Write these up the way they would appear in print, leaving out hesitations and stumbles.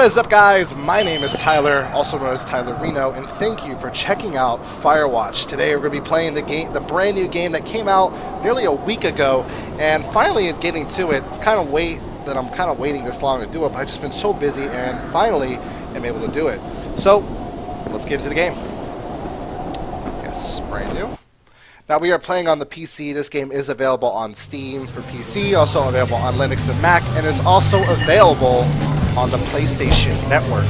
What is up, guys? My name is Tyler, also known as Tyler Reno, and thank you for checking out Firewatch. Today we're going to be playing the brand new game that came out nearly a week ago, and finally getting to it. It's kind of I'm kind of waiting this long to do it, but I've just been so busy, and finally am able to do it. So let's get into the game. Yes, brand new. Now we are playing on the PC. This game is available on Steam for PC, also available on Linux and Mac, and is also available on the PlayStation Network.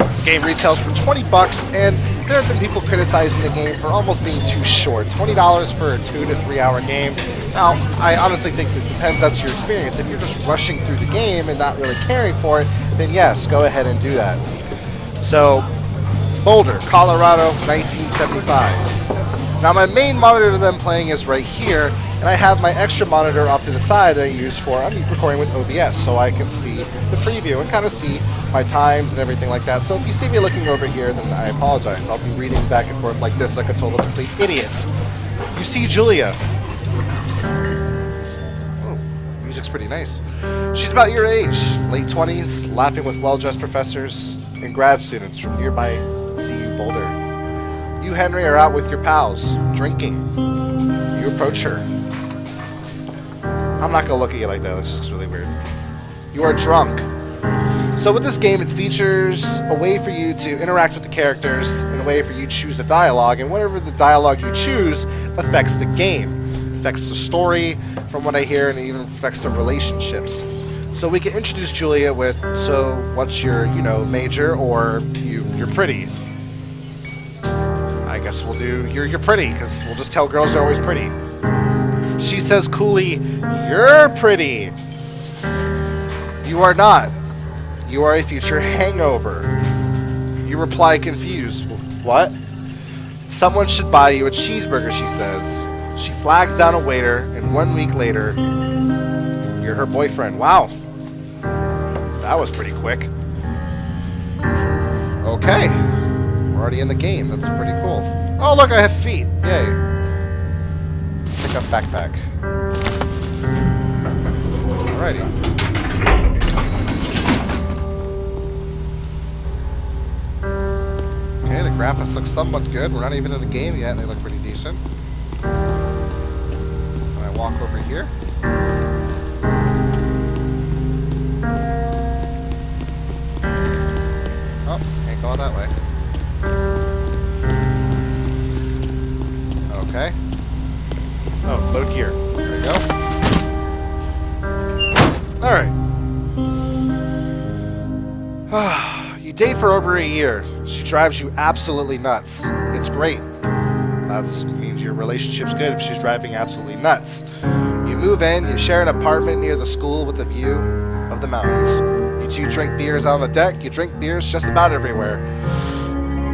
This game retails for $20, and there have been people criticizing the game for almost being too short. $20 for a 2 to 3 hour game. Now, I honestly think it depends. That's your experience. If you're just rushing through the game and not really caring for it, then yes, go ahead and do that. So, Boulder, Colorado, 1975. Now, my main monitor that I'm playing is right here, and I have my extra monitor off to the side that I use I'm recording with OBS, so I can see the preview and kind of see my times and everything like that. So if you see me looking over here, then I apologize. I'll be reading back and forth like this, like a total complete idiot. You see Julia. Oh, music's pretty nice. She's about your age, late 20s, laughing with well-dressed professors and grad students from nearby CU Boulder. You, Henry, are out with your pals, drinking. You approach her. I'm not going to look at you like that. That's just really weird. You are drunk. So with this game, it features a way for you to interact with the characters and a way for you to choose the dialogue. And whatever the dialogue you choose affects the game. Affects the story, from what I hear, and it even affects the relationships. So we can introduce Julia with, so what's your, major, or you're pretty. I guess we'll do you're pretty, because we'll just tell girls they're always pretty. She says coolly, "You're pretty." You are not. You are a future hangover. You reply confused. What? Someone should buy you a cheeseburger, she says. She flags down a waiter, and 1 week later, you're her boyfriend. Wow. That was pretty quick. Okay. We're already in the game. That's pretty cool. Oh, look, I have feet. Yay. Pick up backpack. Alrighty. Okay, the graphics look somewhat good. We're not even in the game yet, and they look pretty decent. Can I walk over here? Oh, can't go that way. Okay. Oh, load gear. There we go. Alright. You date for over a year. She drives you absolutely nuts. It's great. That means your relationship's good if she's driving absolutely nuts. You move in, you share an apartment near the school with a view of the mountains. You two drink beers out on the deck. You drink beers just about everywhere.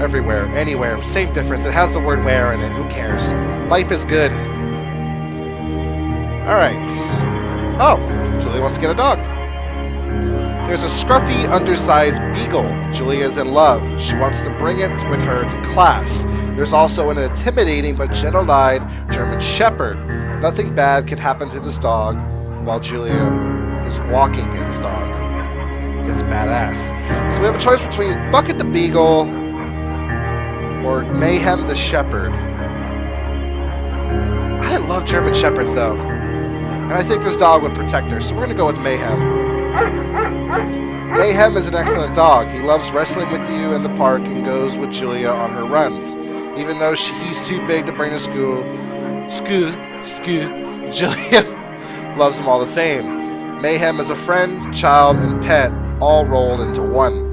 Everywhere, anywhere, same difference. It has the word where in it. Who cares? Life is good. Alright. Oh, Julia wants to get a dog. There's a scruffy, undersized beagle. Julia's in love. She wants to bring it with her to class. There's also an intimidating but gentle-eyed German shepherd. Nothing bad could happen to this dog while Julia is walking this dog. It's badass. So we have a choice between Bucket the Beagle or Mayhem the Shepherd. I love German Shepherds, though. And I think this dog would protect her, so we're going to go with Mayhem. Mayhem is an excellent dog. He loves wrestling with you in the park and goes with Julia on her runs. Even though he's too big to bring to school, Julia loves him all the same. Mayhem is a friend, child, and pet, all rolled into one.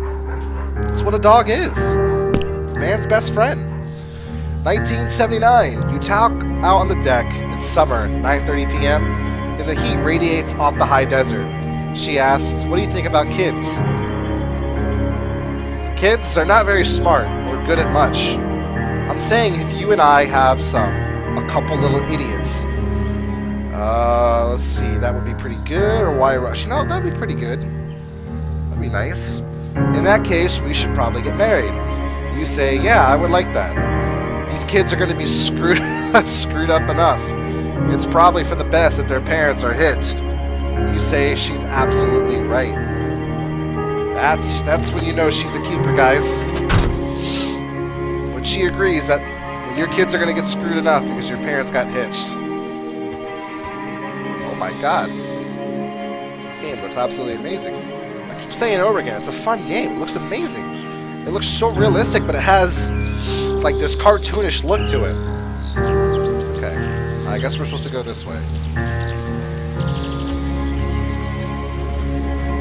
That's what a dog is. Man's best friend. 1979. You talk out on the deck. It's summer, 9:30 p.m., and the heat radiates off the high desert. She asks, "What do you think about kids?" Kids are not very smart or good at much. I'm saying if you and I have a couple little idiots. Let's see, that would be pretty good, or why rush? No, that would be pretty good. That'd be nice. In that case, we should probably get married. You say, "Yeah, I would like that. These kids are going to be screwed up enough. It's probably for the best that their parents are hitched." You say she's absolutely right. That's when you know she's a keeper, guys. When she agrees that your kids are going to get screwed enough because your parents got hitched. Oh my god. This game looks absolutely amazing. I keep saying it over again, it's a fun game. It looks amazing. It looks so realistic, but it has like this cartoonish look to it. Okay, I guess we're supposed to go this way.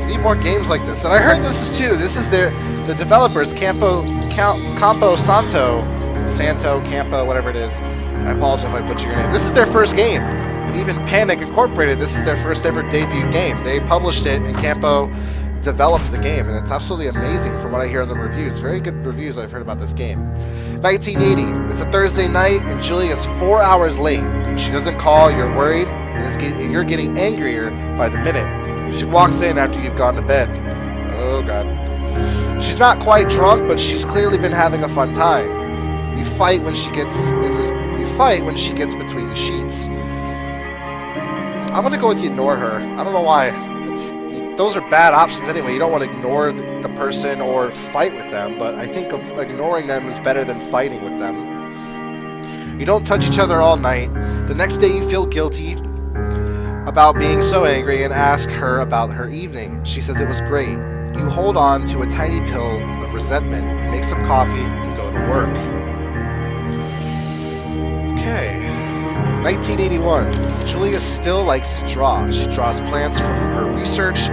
Need more games like this. And I heard this is too. This is the developers, Campo Santo, Campo, whatever it is. I apologize if I butcher your name. This is their first game. And even Panic Incorporated, this is their first ever debut game. They published it, and Campo developed the game, and it's absolutely amazing from what I hear in the reviews. Very good reviews I've heard about this game. 1980. It's a Thursday night, and Julie is 4 hours late. She doesn't call, you're worried, and you're getting angrier by the minute. She walks in after you've gone to bed. Oh, God. She's not quite drunk, but she's clearly been having a fun time. You fight when she gets between the sheets. I'm gonna go with ignore her. I don't know why. Those are bad options anyway. You don't want to ignore the person or fight with them, but I think of ignoring them is better than fighting with them. You don't touch each other all night. The next day you feel guilty about being so angry and ask her about her evening. She says it was great. You hold on to a tiny pill of resentment, make some coffee, and go to work. Okay. 1981. Julia still likes to draw. She draws plans from her research.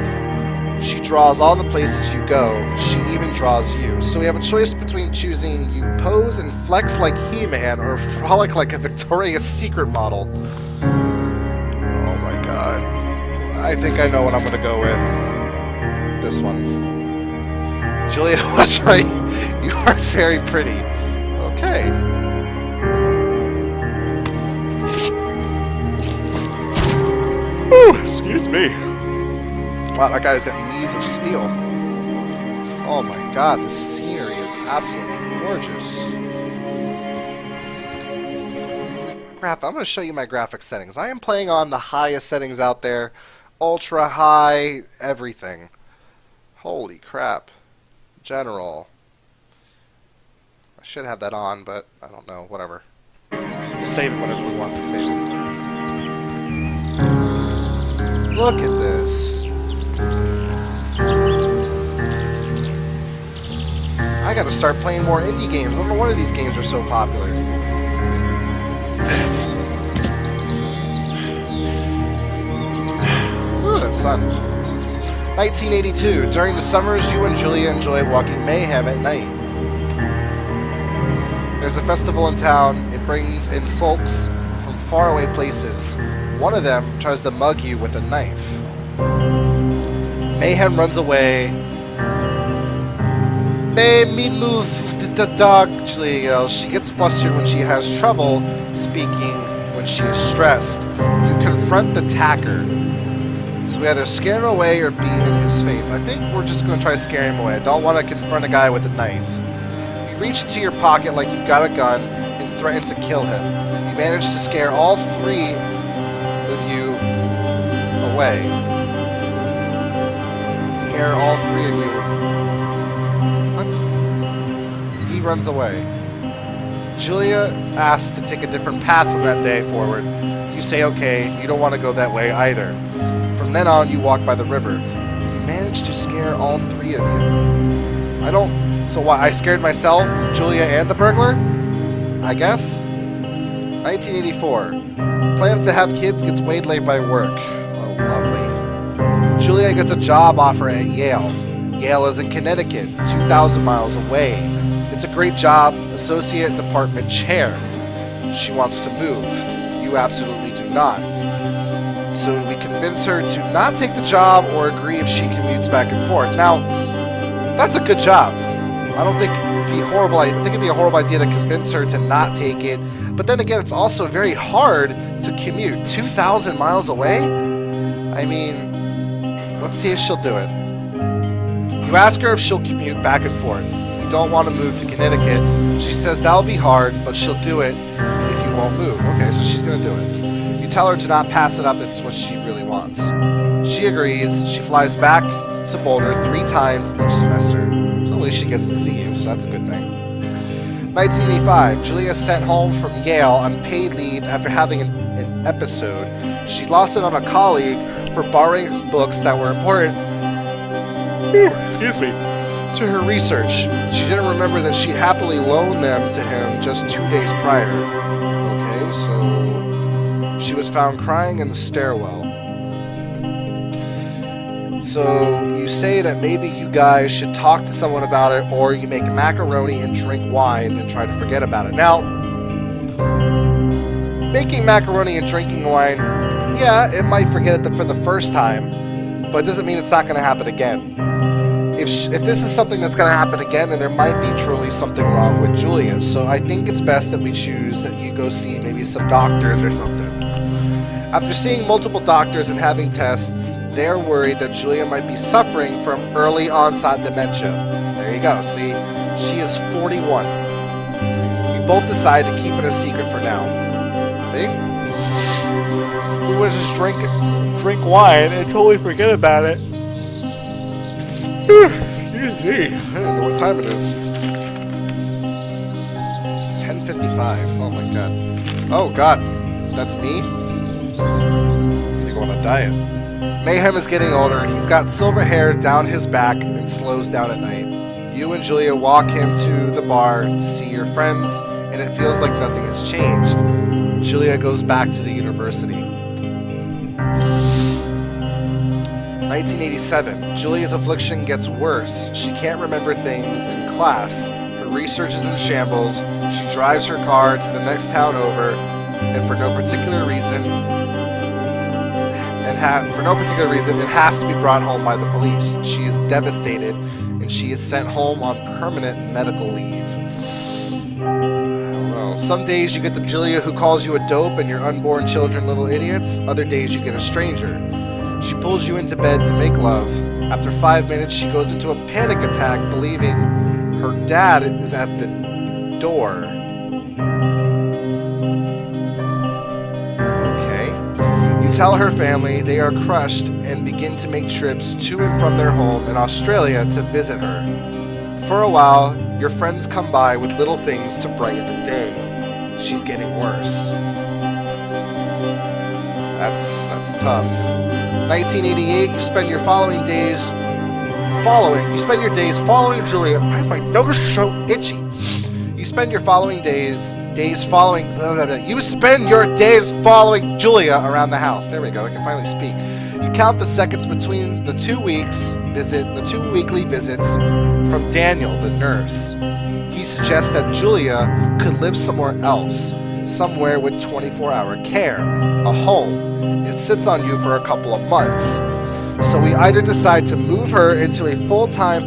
She draws all the places you go. She even draws you. So we have a choice between choosing you pose and flex like He-Man or frolic like a Victoria's Secret model. Oh my god. I think I know what I'm going to go with. This one. Julia was right. You are very pretty. Okay. Whew, excuse me. Wow, that guy's got knees of steel. Oh my god, the scenery is absolutely gorgeous. I'm going to show you my graphic settings. I am playing on the highest settings out there. Ultra high, everything. Holy crap. General. I should have that on, but I don't know. Whatever. We'll save it whenever we want to save it. Look at this. I gotta start playing more indie games. I don't know why these games are so popular. Ooh, that sun. 1982. During the summers, you and Julia enjoy walking mayhem at night. There's a festival in town. It brings in folks from faraway places. One of them tries to mug you with a knife. Mayhem runs away. Make me move the dog, Julia yells. She gets flustered when she has trouble speaking when she is stressed. You confront the attacker. So we either scare him away or beat in his face. I think we're just going to try to scare him away. I don't want to confront a guy with a knife. You reach into your pocket like you've got a gun and threaten to kill him. You manage to scare all three of you away. Scare all three of you. What? He runs away. Julia asks to take a different path from that day forward. You say okay, you don't want to go that way either. From then on, you walk by the river. You manage to scare all three of you. So what, I scared myself, Julia, and the burglar? I guess? 1984. Plans to have kids gets waylaid by work. Oh, lovely. Julia gets a job offer at Yale. Yale is in Connecticut, 2,000 miles away. It's a great job, associate department chair. She wants to move. You absolutely do not. So we convince her to not take the job or agree if she commutes back and forth. Now, that's a good job. I don't think it'd be horrible. I think it'd be a horrible idea to convince her to not take it. But then again, it's also very hard to commute 2,000 miles away. I mean, let's see if she'll do it. You ask her if she'll commute back and forth. You don't want to move to Connecticut. She says that'll be hard, but she'll do it if you won't move. Okay, so she's going to do it. You tell her to not pass it up if it's what she really wants. She agrees. She flies back to Boulder 3 times each semester. So at least she gets to see you, so that's a good thing. 1985, Julia sent home from Yale on paid leave after having an episode. She lost it on a colleague for borrowing books that were important to her research. She didn't remember that she happily loaned them to him just 2 days prior. Okay, so she was found crying in the stairwell. So you say that maybe you guys should talk to someone about it, or you make macaroni and drink wine and try to forget about it. Now, making macaroni and drinking wine, yeah, it might forget it for the first time, but it doesn't mean it's not going to happen again. If this is something that's going to happen again, then there might be truly something wrong with Julia. So I think it's best that we choose that you go see maybe some doctors or something. After seeing multiple doctors and having tests, they're worried that Julia might be suffering from early onset dementia. There you go, see? She is 41. You both decide to keep it a secret for now. See? We would just drink wine and totally forget about it. Excuse me. I don't know what time it is. It's 10:55. Oh my god. Oh god. That's me? I need to go on a diet. Mayhem is getting older. He's got silver hair down his back and slows down at night. You and Julia walk him to the bar to see your friends, and it feels like nothing has changed. Julia goes back to the university. 1987. Julia's affliction gets worse. She can't remember things in class. Her research is in shambles. She drives her car to the next town over, and for no particular reason, it has to be brought home by the police. She is devastated, and she is sent home on permanent medical leave. I don't know. Some days you get the Julia who calls you a dope and your unborn children little idiots. Other days you get a stranger. She pulls you into bed to make love. After 5 minutes, she goes into a panic attack, believing her dad is at the door. You tell her family, they are crushed and begin to make trips to and from their home in Australia to visit her. For a while, your friends come by with little things to brighten the day. She's getting worse. That's tough. 1988, you spend your days following Julia. Why is my nose so itchy? You spend your days following Julia around the house. There we go, I can finally speak. You count the seconds between the 2 weekly visits from Daniel, the nurse. He suggests that Julia could live somewhere else, somewhere with 24-hour care, a home. It sits on you for a couple of months. So we either decide to move her into a full-time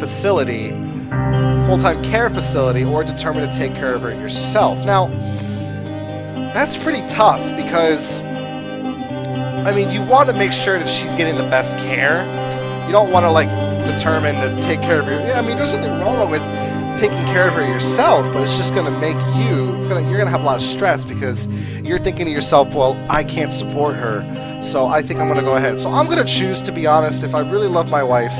care facility, or determine to take care of her yourself. Now, that's pretty tough because, I mean, you want to make sure that she's getting the best care. You don't want to, determine to take care of her. Yeah, I mean, there's nothing wrong with taking care of her yourself, but it's just going to make you're going to have a lot of stress because you're thinking to yourself, well, I can't support her, so I think I'm going to go ahead. So I'm going to choose, to be honest, if I really love my wife,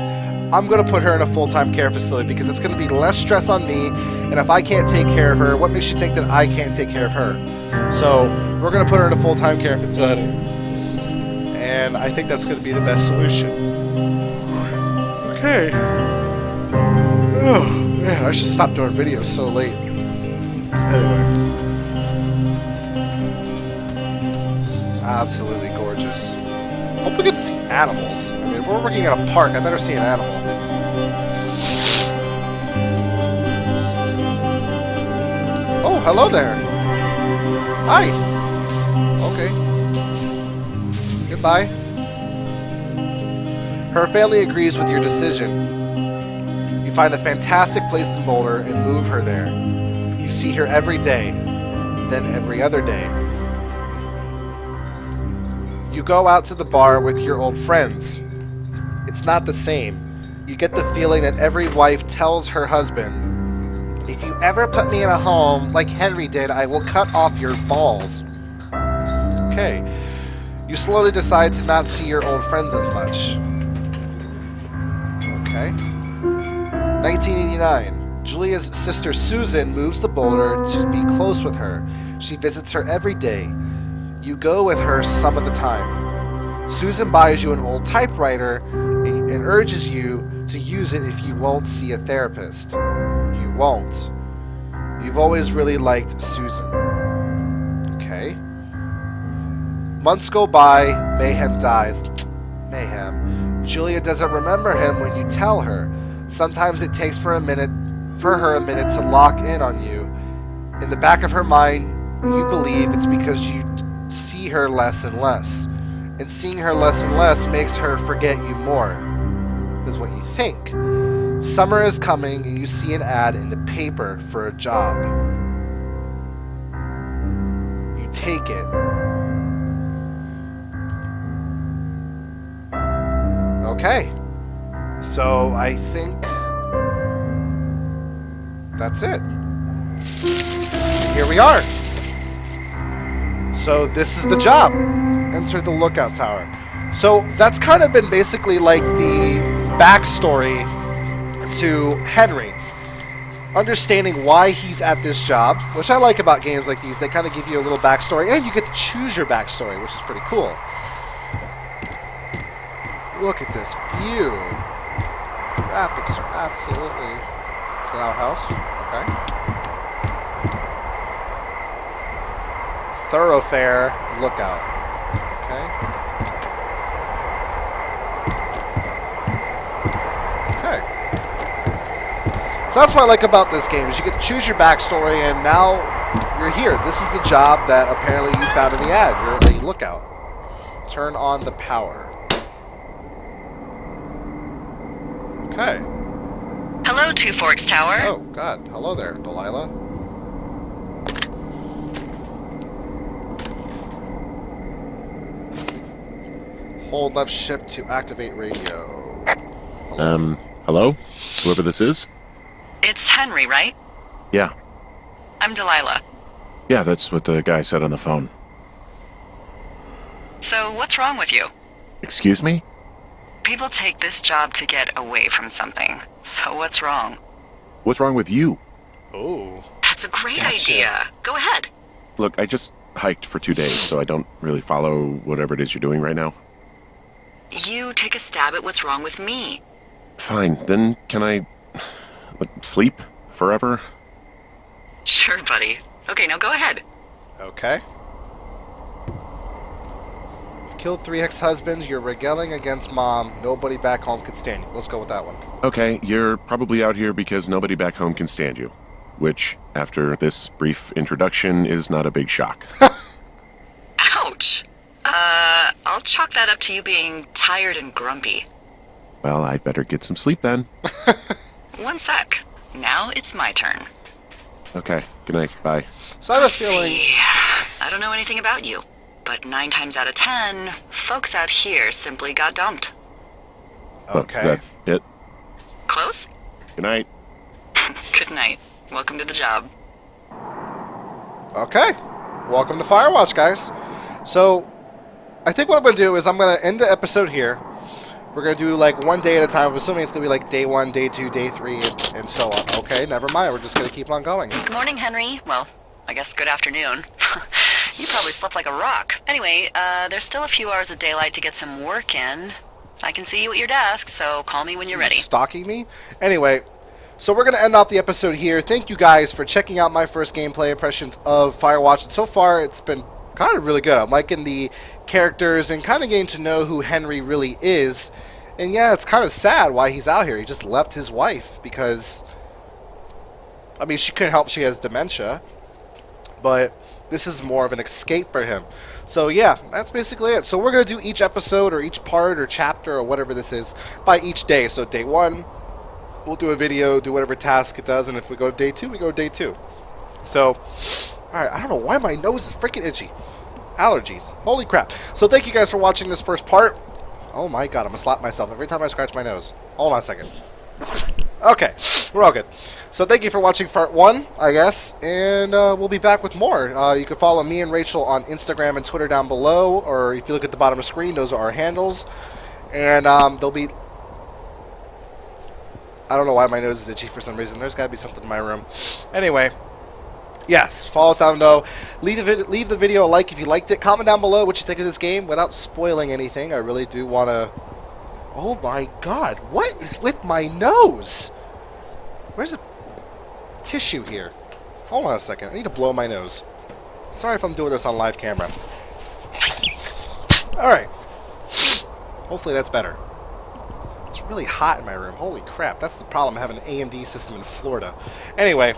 I'm going to put her in a full-time care facility because it's going to be less stress on me, and if I can't take care of her, what makes you think that I can't take care of her? So we're going to put her in a full-time care facility, and I think that's going to be the best solution. Okay. Oh, man, I should stop doing videos so late. Anyway. Absolutely gorgeous. Hope we get to see animals. I mean, if we're working at a park, I better see an animal. Oh, hello there. Hi. Okay. Goodbye. Her family agrees with your decision. You find a fantastic place in Boulder and move her there. You see her every day, then every other day. You go out to the bar with your old friends. It's not the same. You get the feeling that every wife tells her husband, "If you ever put me in a home like Henry did, I will cut off your balls." Okay. You slowly decide to not see your old friends as much. Okay. 1989. Julia's sister Susan moves to Boulder to be close with her. She visits her every day. You go with her some of the time. Susan buys you an old typewriter and urges you to use it if you won't see a therapist. You won't. You've always really liked Susan. Okay. Months go by. Mayhem dies. Mayhem. Julia doesn't remember him when you tell her. Sometimes it takes for her a minute to lock in on you. In the back of her mind, you believe it's because you see her less and less. And seeing her less and less makes her forget you more, is what you think. Summer is coming and you see an ad in the paper for a job. You take it. Okay. So I think that's it. Here we are. So this is the job. Enter the lookout tower. So that's kind of been basically like the backstory to Henry. Understanding why he's at this job, which I like about games like these. They kind of give you a little backstory, and you get to choose your backstory, which is pretty cool. Look at this view. Graphics are absolutely... It's an outhouse. Okay. Thoroughfare lookout. Okay. Okay. So that's what I like about this game, is you get to choose your backstory, and now you're here. This is the job that apparently you found in the ad. You're a lookout. Turn on the power. Okay. Hello, Two Forks Tower. Oh, God. Hello there, Delilah. Hold left shift to activate radio. Hello? Whoever this is? It's Henry, right? Yeah. I'm Delilah. Yeah, that's what the guy said on the phone. So, what's wrong with you? Excuse me? People take this job to get away from something. So, what's wrong? What's wrong with you? Oh. That's a great Gotcha. idea. Go ahead. Look, I just hiked for 2 days, so I don't really follow whatever it is you're doing right now. You take a stab at what's wrong with me. Fine, then can I... sleep? Forever? Sure, buddy. Okay, now go ahead. Okay. You've killed 3 ex-husbands. You're rebelling against mom. Nobody back home could stand you. Let's go with that one. Okay, you're probably out here because nobody back home can stand you. Which, after this brief introduction, is not a big shock. Ouch. I'll chalk that up to you being tired and grumpy. Well, I'd better get some sleep then. One sec. Now it's my turn. Okay, good night, bye. So I have a feeling... See, I don't know anything about you, but 9 times out of 10, folks out here simply got dumped. Okay. Is that it? Close? Good night. Good night. Welcome to the job. Okay. Welcome to Firewatch, guys. So, I think what I'm going to do is I'm going to end the episode here. We're going to do like one day at a time. I'm assuming it's going to be like day 1, day 2, day 3, and so on. Okay, never mind. We're just going to keep on going. Good morning, Henry. Well, I guess good afternoon. You probably slept like a rock. Anyway, there's still a few hours of daylight to get some work in. I can see you at your desk, so call me when you're ready. Stalking me? Anyway, so we're going to end off the episode here. Thank you guys for checking out my first gameplay impressions of Firewatch. And so far, it's been kind of really good. I'm liking the characters and kind of getting to know who Henry really is. And yeah, it's kind of sad why he's out here. He just left his wife because, I mean, she couldn't help. She has dementia. But this is more of an escape for him. So yeah, that's basically it. So we're going to do each episode or each part or chapter or whatever this is by each day. So day 1, we'll do a video, do whatever task it does. And if we go to day 2, we go to day 2. So, alright, I don't know why my nose is freaking itchy. Allergies. Holy crap. So thank you guys for watching this first part. Oh my god, I'm going to slap myself every time I scratch my nose. Hold on a second. Okay, we're all good. So thank you for watching part 1, I guess, and we'll be back with more. You can follow me and Rachel on Instagram and Twitter down below, or if you look at the bottom of the screen, those are our handles. And there'll be... I don't know why my nose is itchy for some reason. There's got to be something in my room. Anyway, yes, follow us down below. Leave the video a like if you liked it. Comment down below what you think of this game without spoiling anything. I really do want to... Oh my god, what is with my nose? Where's the tissue here? Hold on a second. I need to blow my nose. Sorry if I'm doing this on live camera. Alright. Hopefully that's better. It's really hot in my room. Holy crap. That's the problem having an AMD system in Florida. Anyway,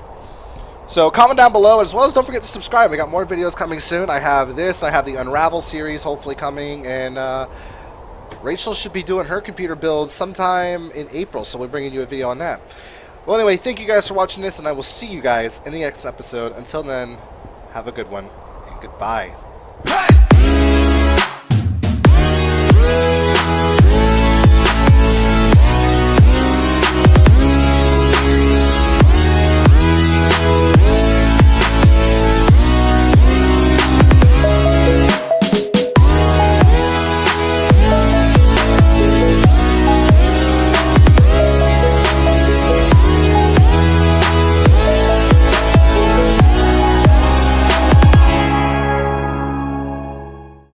so comment down below, as well as don't forget to subscribe. We got more videos coming soon. I have this, and I have the Unravel series hopefully coming, and Rachel should be doing her computer build sometime in April, so we're bringing you a video on that. Well, anyway, thank you guys for watching this, and I will see you guys in the next episode. Until then, have a good one, and goodbye.